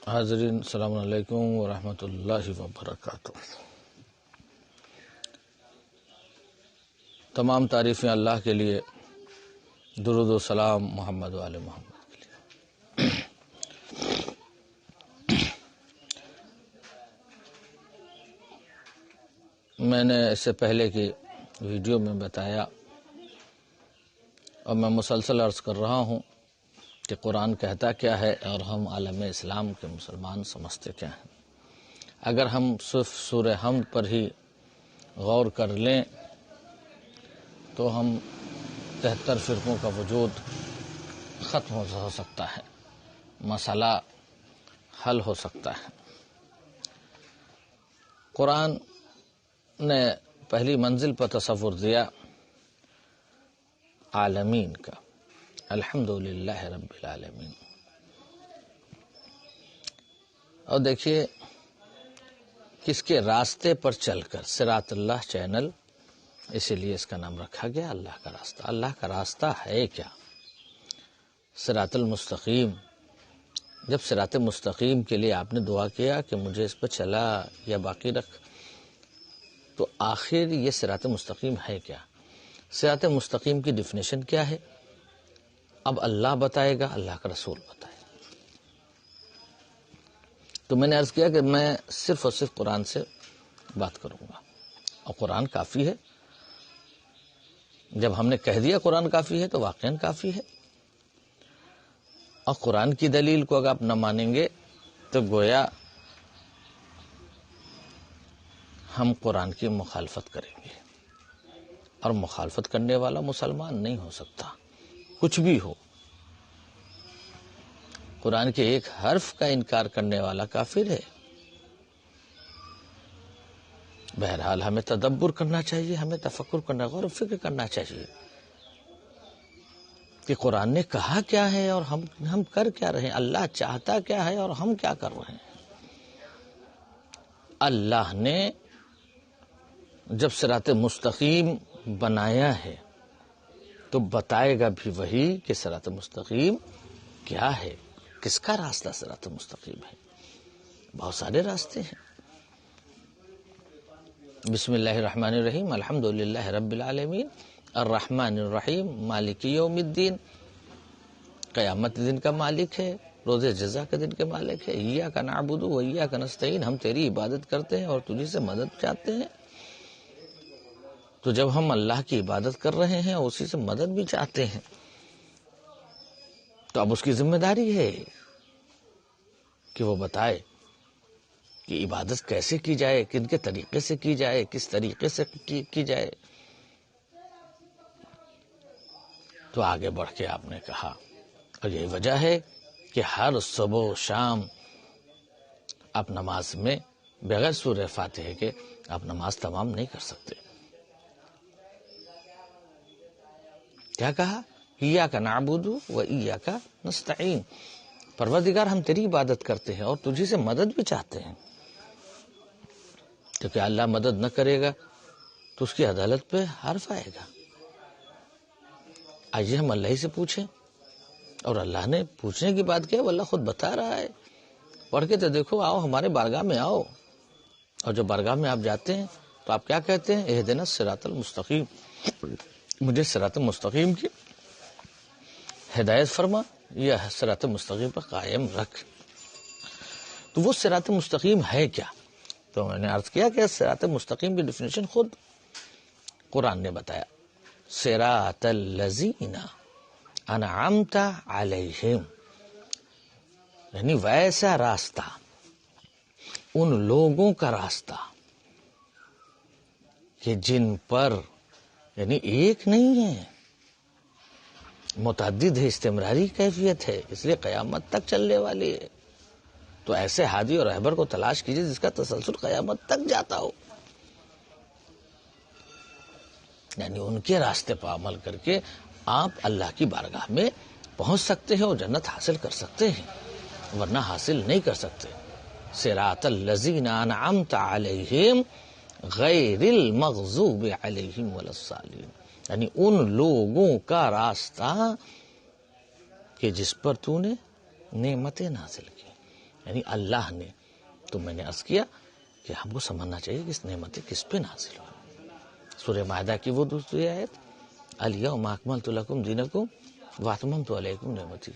حاضرین السلام علیکم ورحمۃ اللہ وبرکاتہ۔ تمام تعریفیں اللہ کے لیے، درود و سلام محمد و آل محمد کے لیے۔ میں نے اس سے پہلے کی ویڈیو میں بتایا اور میں مسلسل عرض کر رہا ہوں کہ قرآن کہتا کیا ہے اور ہم عالم اسلام کے مسلمان سمجھتے کیا ہیں۔ اگر ہم صرف سورہ حمد پر ہی غور کر لیں تو ہم 73 فرقوں کا وجود ختم ہو سکتا ہے، مسئلہ حل ہو سکتا ہے۔ قرآن نے پہلی منزل پر تصور دیا عالمین کا، الحمدللہ رب العالمین۔ اور دیکھیے کس کے راستے پر چل کر، صراط اللہ چینل، اسی لیے اس کا نام رکھا گیا اللہ کا راستہ۔ اللہ کا راستہ ہے کیا؟ صراط المستقیم۔ جب صراط مستقیم کے لیے آپ نے دعا کیا کہ مجھے اس پر چلا یا باقی رکھ، تو آخر یہ صراط مستقیم ہے کیا؟ صراط مستقیم کی ڈیفینیشن کیا ہے؟ اب اللہ بتائے گا، اللہ کا رسول بتائے گا۔ تو میں نے عرض کیا کہ میں صرف اور صرف قرآن سے بات کروں گا، اور قرآن کافی ہے۔ جب ہم نے کہہ دیا قرآن کافی ہے تو واقعاً کافی ہے، اور قرآن کی دلیل کو اگر آپ نہ مانیں گے تو گویا ہم قرآن کی مخالفت کریں گے، اور مخالفت کرنے والا مسلمان نہیں ہو سکتا، کچھ بھی ہو۔ قرآن کے ایک حرف کا انکار کرنے والا کافر ہے۔ بہرحال ہمیں تدبر کرنا چاہیے، ہمیں تفکر کرنا، غور و فکر کرنا چاہیے کہ قرآن نے کہا کیا ہے اور ہم کر کیا رہے ہیں، اللہ چاہتا کیا ہے اور ہم کیا کر رہے ہیں۔ اللہ نے جب صراط مستقیم بنایا ہے تو بتائے گا بھی وہی کہ صراط مستقیم کیا ہے، کس کا راستہ صراط مستقیم ہے۔ بہت سارے راستے ہیں۔ بسم اللہ الرحمن الرحیم، الحمدللہ رب العالمین، الرحمن الرحیم، مالک یوم الدین، قیامت دن کا مالک ہے، روز جزا کے دن کے مالک ہے۔ ایاک نعبد و ایاک نستعین، ہم تیری عبادت کرتے ہیں اور تجھی سے مدد چاہتے ہیں۔ تو جب ہم اللہ کی عبادت کر رہے ہیں اور اسی سے مدد بھی چاہتے ہیں تو اب اس کی ذمہ داری ہے کہ وہ بتائے کہ عبادت کیسے کی جائے، کن کے طریقے سے کی جائے، کس طریقے سے کی جائے۔ تو آگے بڑھ کے آپ نے کہا، اور یہی وجہ ہے کہ ہر صبح و شام آپ نماز میں بغیر سورہ فاتحہ کے آپ نماز تمام نہیں کر سکتے۔ کیا کہا؟ ایاک نعبد و ایاک نستعین، پروردگار ہم تیری عبادت کرتے ہیں اور تجھی سے مدد بھی چاہتے ہیں۔ تو کیا اللہ مدد نہ کرے گا تو اس کی عدالت پہ حرف آئے گا۔ آئیے ہم اللہ ہی سے پوچھیں، اور اللہ نے پوچھنے کی بات کیا ہے، وہ اللہ خود بتا رہا ہے۔ پڑھ کے تو دیکھو، آؤ ہمارے بارگاہ میں آؤ، اور جب بارگاہ میں آپ جاتے ہیں تو آپ کیا کہتے ہیں؟ اہدنا الصراط المستقیم، مجھے صراط مستقیم کی ہدایت فرما، یا صراط مستقیم پر قائم رکھ۔ تو وہ صراط مستقیم ہے کیا؟ تو میں نے عرض کیا کہ صراط مستقیم کی ڈیفینیشن خود قرآن نے بتایا، صراط الذین انعمت علیہم، یعنی ویسا راستہ، ان لوگوں کا راستہ کہ جن پر، یعنی ایک نہیں ہے، متعدد ہے، استمراری کیفیت ہے، اس لیے قیامت تک چلنے والی ہے۔ تو ایسے ہادی اور رہبر کو تلاش کیجئے جس کا تسلسل قیامت تک جاتا ہو، یعنی ان کے راستے پر عمل کر کے آپ اللہ کی بارگاہ میں پہنچ سکتے ہیں اور جنت حاصل کر سکتے ہیں، ورنہ حاصل نہیں کر سکتے۔ صراط الذین انعمت علیہم غیر المغضوب علیہم ولا الضالین، یعنی ان لوگوں کا راستہ کہ جس پر تو نے نعمتیں نازل کی، یعنی اللہ نے. تو میں نے عرض کیا کہ ہم کو سمجھنا چاہیے کہ اس نعمتیں کس پہ نازل ہو. سورہ مائدہ کی وہ دوسری آیت الیوم اکملت لکم دینکم واتممت علیکم نعمتی.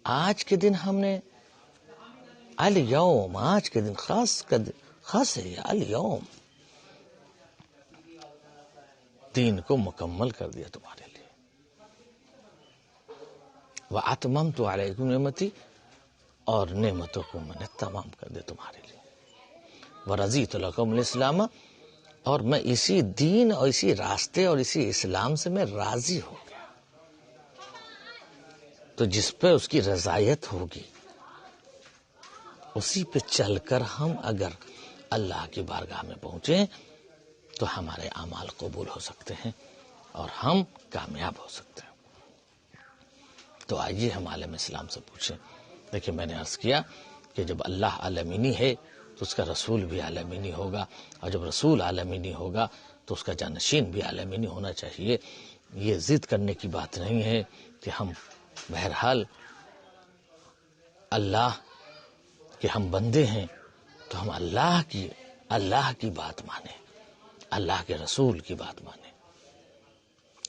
آج کے دن ہم نے الیوم، آج کے دن خاص ہے الیوم، دین کو مکمل کر دیا تمہارے لیے. واتممت علیکم نعمتی، اور نعمتوں کو میں نے تمام کر دیا تمہارے لیے. ورضیت لکم الاسلام، اور میں اسی دین اور اسی راستے اور اسی اسلام سے میں راضی ہو گیا. تو جس پہ اس کی رضایت ہوگی اسی پہ چل کر ہم اگر اللہ کی بارگاہ میں پہنچیں تو ہمارے اعمال قبول ہو سکتے ہیں اور ہم کامیاب ہو سکتے ہیں. تو آئیے ہم عالم اسلام سے پوچھیں. دیکھیں میں نے عرض کیا کہ جب اللہ عالمینی ہے تو اس کا رسول بھی عالمینی ہوگا، اور جب رسول عالمینی ہوگا تو اس کا جانشین بھی عالمینی ہونا چاہیے. یہ ضد کرنے کی بات نہیں ہے کہ ہم بہرحال اللہ کہ ہم بندے ہیں تو ہم اللہ کی بات مانیں، اللہ کے رسول کی بات مانیں.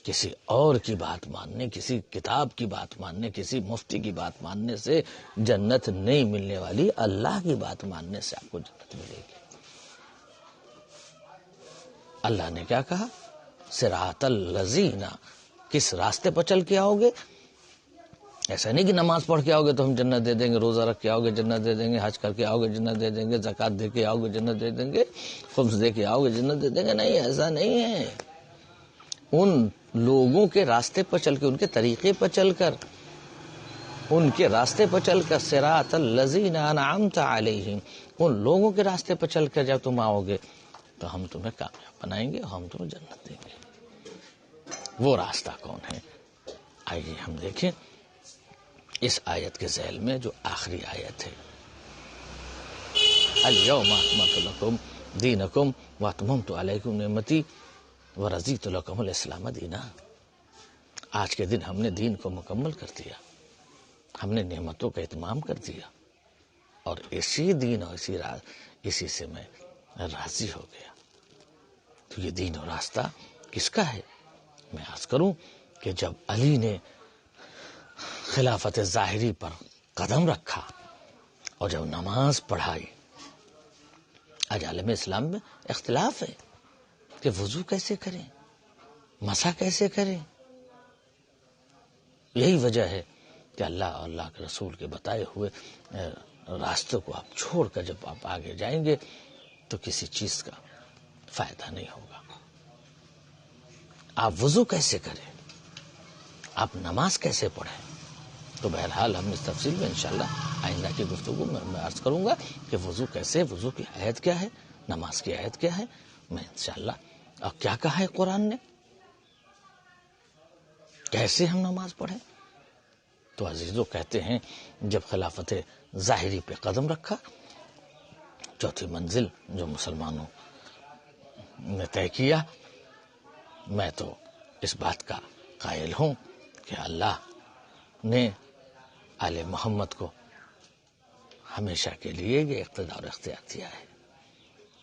کسی اور کی بات ماننے، کسی کتاب کی بات ماننے، کسی مفتی کی بات ماننے سے جنت نہیں ملنے والی، اللہ کی بات ماننے سے آپ کو جنت ملے گی. اللہ نے کیا کہا؟ صراط الذین، کس راستے پر چل کے آؤ گے؟ ایسا نہیں کہ نماز پڑھ کے آؤ گے تو ہم جنت دے دیں گے، روزہ رکھ کے آؤ گے جنت دے دیں گے، حج کر کے آؤ گے جنت دے دیں گے، زکوٰۃ دے کے آؤ گے جنت دے دیں گے، خمس دے کے آؤ گے جنت دے دیں گے. نہیں، ایسا نہیں ہے. ان لوگوں کے راستے پر چل کے، ان کے طریقے پر چل کر، ان کے راستے پر چل کر، صراط الذین انعمت علیہم، ان لوگوں کے راستے پر چل کر جب تم آؤ گے تو ہم تمہیں کامیاب بنائیں گے اور ہم تمہیں جنت دیں گے. وہ راستہ کون ہے؟ آئیے ہم دیکھیں اس آیت کے ذیل میں جو آخری آیت ہے، الیوم اکملت لکم دینکم واتممت علیکم نعمتی ورضیت لکم الاسلام دینا. آج کے دن ہم نے دین کو مکمل کر دیا، ہم نے نعمتوں کا اتمام کر دیا، اور اسی دین اور اسی سے میں راضی ہو گیا. تو یہ دین اور راستہ کس کا ہے؟ میں عرض کروں کہ جب علی نے خلافت ظاہری پر قدم رکھا اور جب نماز پڑھائی. آج عالم اسلام میں اختلاف ہے کہ وضو کیسے کریں، مسح کیسے کریں. یہی وجہ ہے کہ اللہ اور اللہ کے رسول کے بتائے ہوئے راستوں کو آپ چھوڑ کر جب آپ آگے جائیں گے تو کسی چیز کا فائدہ نہیں ہوگا. آپ وضو کیسے کریں، آپ نماز کیسے پڑھیں. تو بہرحال ہم اس تفصیل میں انشاءاللہ آئندہ کی گفتگو میں عرض کروں گا کہ وضو کیسے، وضو کی آیت کیا ہے، نماز کی آیت کیا ہے. میں انشاءاللہ اور کیا کہا ہے قرآن نے، کیسے ہم نماز پڑھیں. تو عزیزو کہتے ہیں جب خلافت ظاہری پہ قدم رکھا، چوتھی منزل جو مسلمانوں نے طے کیا، میں تو اس بات کا قائل ہوں کہ اللہ نے آل محمد کو ہمیشہ کے لیے یہ اقتدار اختیار دیا ہے.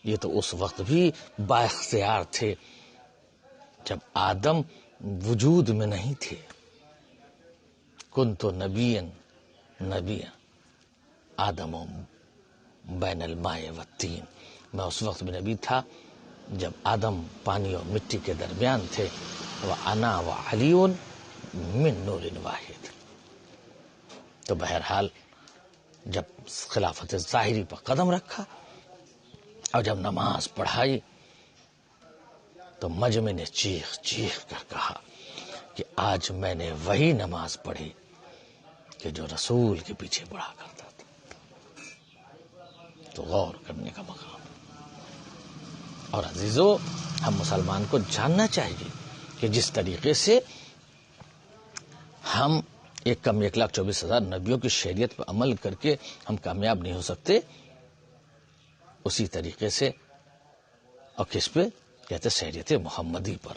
یہ تو اس وقت بھی با اختیار تھے جب آدم وجود میں نہیں تھے. کنت نبیا آدم بین الماء والتین، میں اس وقت بھی نبی تھا جب آدم پانی اور مٹی کے درمیان تھے. وَأَنَا وَعَلِيٌّ مِّن نُورٍ وَاحِدٍ. تو بہرحال جب خلافت ظاہری پر قدم رکھا اور جب نماز پڑھائی تو مجمع نے چیخ چیخ کر کہا کہ آج میں نے وہی نماز پڑھی کہ جو رسول کے پیچھے پڑھا کرتا تھا. تو غور کرنے کا مقام. اور عزیزو ہم مسلمان کو جاننا چاہیے کہ جس طریقے سے ہم 1,24,000 نبیوں کی شریعت پر عمل کر کے ہم کامیاب نہیں ہو سکتے، اسی طریقے سے اور کس پہ کہتے شریعت محمدی پر.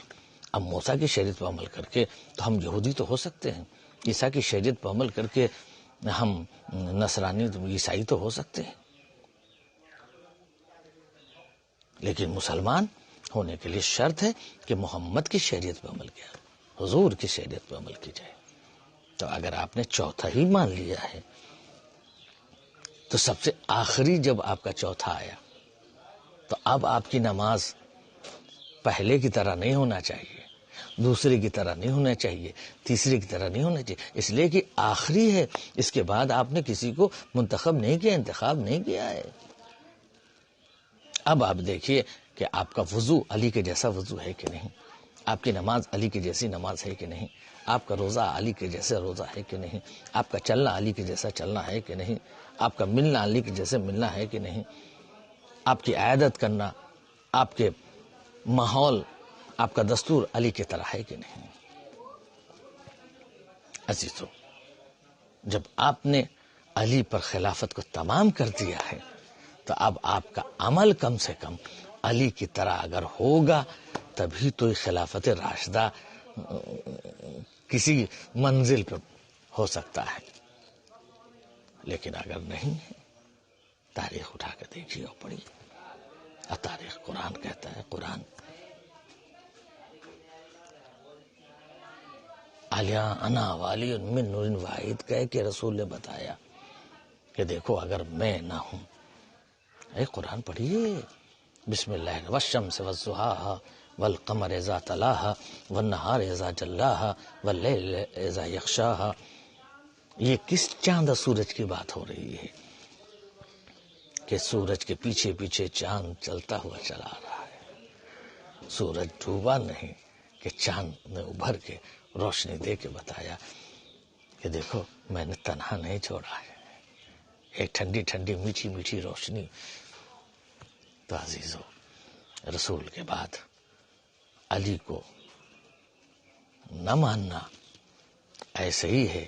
اب موسیٰ کی شریعت پر عمل کر کے تو ہم یہودی تو ہو سکتے ہیں، عیسیٰ کی شریعت پر عمل کر کے ہم نصرانی عیسائی تو ہو سکتے ہیں، لیکن مسلمان ہونے کے لیے شرط ہے کہ محمد کی شریعت پہ عمل کیا، حضور کی شریعت پہ عمل کی جائے۔ تو اگر آپ نے چوتھا ہی مان لیا ہے تو سب سے آخری جب آپ کا چوتھا آیا تو اب آپ کی نماز پہلے کی طرح نہیں ہونا چاہیے، دوسرے کی طرح نہیں ہونا چاہیے، تیسرے کی طرح نہیں ہونا چاہیے، اس لیے کہ آخری ہے، اس کے بعد آپ نے کسی کو منتخب نہیں کیا، انتخاب نہیں کیا ہے۔ اب آپ دیکھیے کہ آپ کا وضو علی کے جیسا وضو ہے کہ نہیں، آپ کی نماز علی کی جیسی نماز ہے کہ نہیں، آپ کا روزہ علی کے جیسے روزہ ہے کہ نہیں، آپ کا چلنا علی کے جیسا چلنا ہے کہ نہیں، آپ کا ملنا علی کے جیسے ملنا ہے کہ نہیں، آپ کی عیادت کرنا، آپ کے ماحول، آپ کا دستور علی کی طرح ہے کہ نہیں۔ عزیزو، جب آپ نے علی پر خلافت کو تمام کر دیا ہے تو اب آپ کا عمل کم سے کم علی کی طرح اگر ہوگا تبھی تو خلافت راشدہ کسی منزل پر ہو سکتا ہے، لیکن اگر نہیں ہے، تاریخ اٹھا کے دیکھیے اور پڑھیے، تاریخ قرآن کہتا ہے، قرآن علیہ انا والی من نور واحد کہہ کے رسول نے بتایا کہ دیکھو اگر میں نہ ہوں، اے قرآن پڑھیے، بسم اللہ والشمس والضحاها والقمر اذا تلاها والنهار اذا جلاها واللیل اذا یغشاها۔ یہ کس چاند سورج کی بات ہو رہی ہے کہ سورج کے پیچھے پیچھے چاند چلتا ہوا چلا رہا ہے، سورج ڈوبا نہیں کہ چاند نے ابھر کے روشنی دے کے بتایا کہ دیکھو میں نے تنہا نہیں چھوڑا ہے، ایک ٹھنڈی ٹھنڈی میٹھی میٹھی روشنی۔ تو عزیزو، رسول کے بعد علی کو نہ ماننا ایسے ہی ہے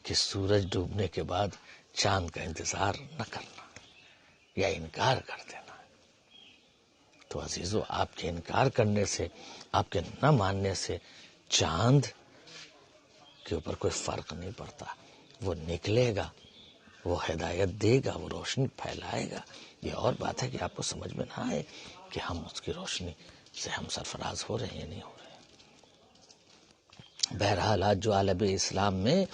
کہ سورج ڈوبنے کے بعد چاند کا انتظار نہ کرنا یا انکار کر دینا۔ تو عزیزو، آپ کے انکار کرنے سے، آپ کے نہ ماننے سے چاند کے اوپر کوئی فرق نہیں پڑتا، وہ نکلے گا، وہ ہدایت دے گا، وہ روشنی پھیلائے گا۔ یہ اور بات ہے کہ آپ کو سمجھ میں نہ آئے کہ ہم اس کی روشنی سے ہم سرفراز ہو رہے ہیں یا نہیں ہو رہے ہیں۔ بہرحال آج جو عالم اسلام میں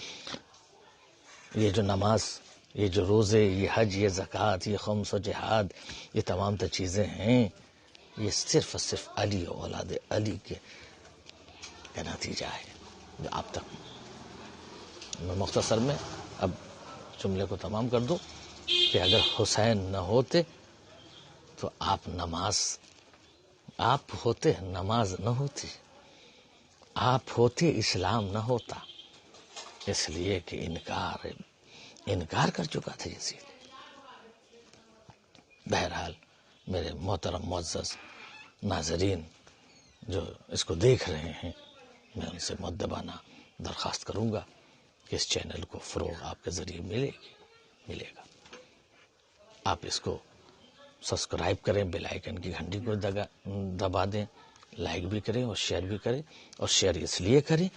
یہ جو نماز، یہ جو روزے، یہ حج، یہ زکوٰۃ، یہ خمس و جہاد، یہ تمام تو چیزیں ہیں، یہ صرف اور صرف علی اور اولاد علی کے نتیجہ ہے جو آپ تک۔ میں مختصر میں اب جملے کو تمام کر دوں کہ اگر حسین نہ ہوتے تو آپ ہوتے نماز نہ ہوتی، آپ ہوتے اسلام نہ ہوتا، اس لیے کہ انکار کر چکا تھا اسی لیے۔ بہرحال میرے محترم معزز ناظرین جو اس کو دیکھ رہے ہیں، میں ان سے مؤدبانہ درخواست کروں گا کہ اس چینل کو فروغ آپ کے ذریعے ملے گا۔ آپ اس کو سبسکرائب کریں، بیل آئیکن کی گھنٹی کو دبا دیں، لائک بھی کریں اور شیئر بھی کریں، اور شیئر اس لیے کریں،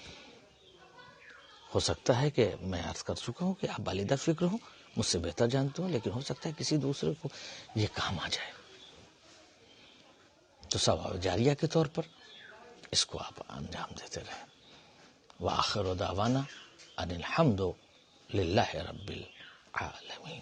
ہو سکتا ہے کہ میں عرض کر چکا ہوں کہ آپ بالغ فکر ہوں، مجھ سے بہتر جانتے ہوں، لیکن ہو سکتا ہے کسی دوسرے کو یہ کام آ جائے، تو ثواب جاریہ کے طور پر اس کو آپ انجام دیتے رہیں۔ وآخر دعوانا ان الحمد للہ رب العالمین۔